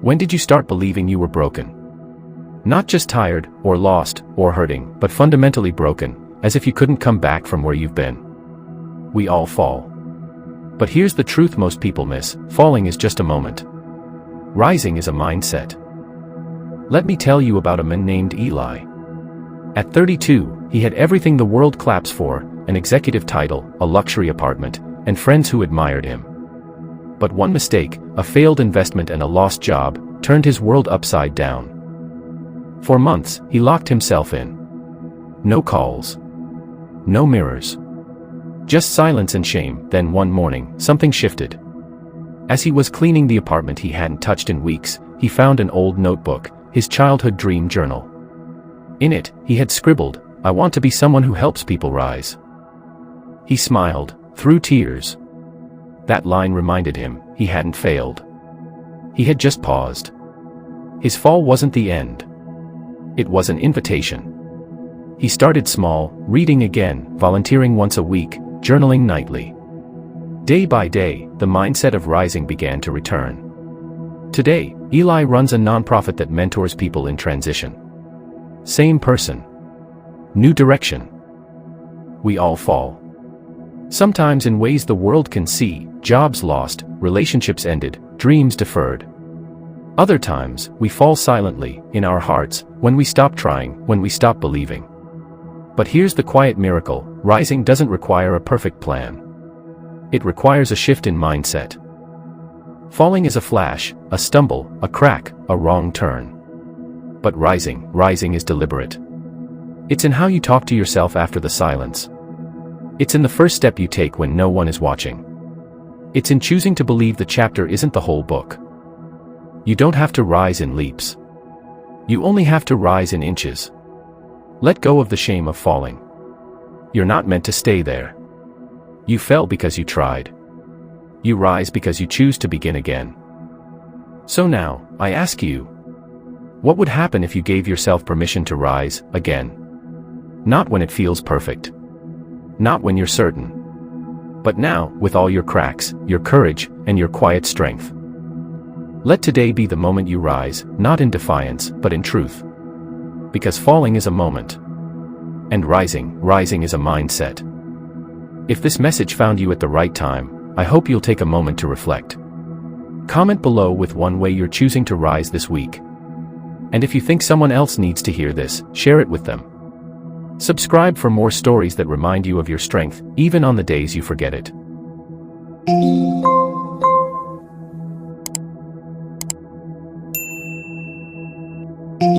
When did you start believing you were broken? Not just tired, or lost, or hurting, but fundamentally broken, as if you couldn't come back from where you've been. We all fall. But here's the truth most people miss: falling is just a moment. Rising is a mindset. Let me tell you about a man named Eli. At 32, he had everything the world claps for: an executive title, a luxury apartment, and friends who admired him. But one mistake, a failed investment and a lost job, turned his world upside down. For months, he locked himself in. No calls. No mirrors. Just silence and shame. Then one morning, something shifted. As he was cleaning the apartment he hadn't touched in weeks, he found an old notebook, his childhood dream journal. In it, he had scribbled, "I want to be someone who helps people rise." He smiled, through tears. That line reminded him, he hadn't failed. He had just paused. His fall wasn't the end. It was an invitation. He started small, reading again, volunteering once a week, journaling nightly. Day by day, the mindset of rising began to return. Today, Eli runs a nonprofit that mentors people in transition. Same person. New direction. We all fall. Sometimes in ways the world can see: jobs lost, relationships ended, dreams deferred. Other times, we fall silently, in our hearts, when we stop trying, when we stop believing. But here's the quiet miracle: rising doesn't require a perfect plan. It requires a shift in mindset. Falling is a flash, a stumble, a crack, a wrong turn. But rising is deliberate. It's in how you talk to yourself after the silence. It's in the first step you take when no one is watching. It's in choosing to believe the chapter isn't the whole book. You don't have to rise in leaps. You only have to rise in inches. Let go of the shame of falling. You're not meant to stay there. You fell because you tried. You rise because you choose to begin again. So now, I ask you, what would happen if you gave yourself permission to rise again? Not when it feels perfect. Not when you're certain. But now, with all your cracks, your courage, and your quiet strength. Let today be the moment you rise, not in defiance, but in truth. Because falling is a moment. And rising is a mindset. If this message found you at the right time, I hope you'll take a moment to reflect. Comment below with one way you're choosing to rise this week. And if you think someone else needs to hear this, share it with them. Subscribe for more stories that remind you of your strength, even on the days you forget it.